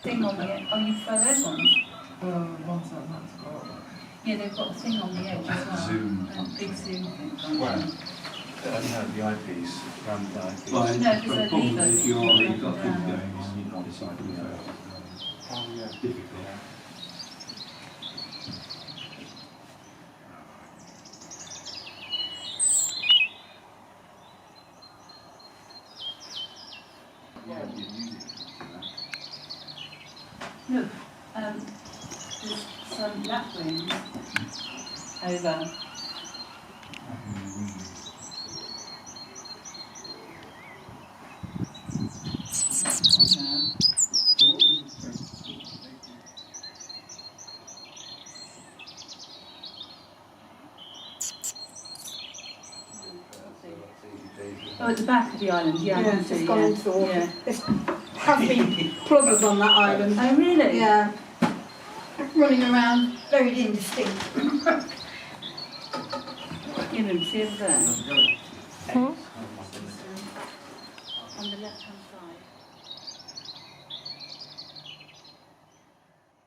thing on the edge. Oh, you prefer those ones? One's like that's got. Yeah, they've got a thing on the edge as well. Zoom. Big zoom thing. Well, the eyepiece, around the eyepiece. Well, No, because the they're problem levers. is you've got things Yeah. going on, you've got to decide who first. Oh, yeah. Difficult. Look, there's some lapwings over. Oh, at the back of the island, yeah. I Yeah, can it's see, just gone into the water. Yeah. There has been plodders on that island. Oh, really? Yeah. Running around, very indistinct. Give him, see over there. On the left-hand side.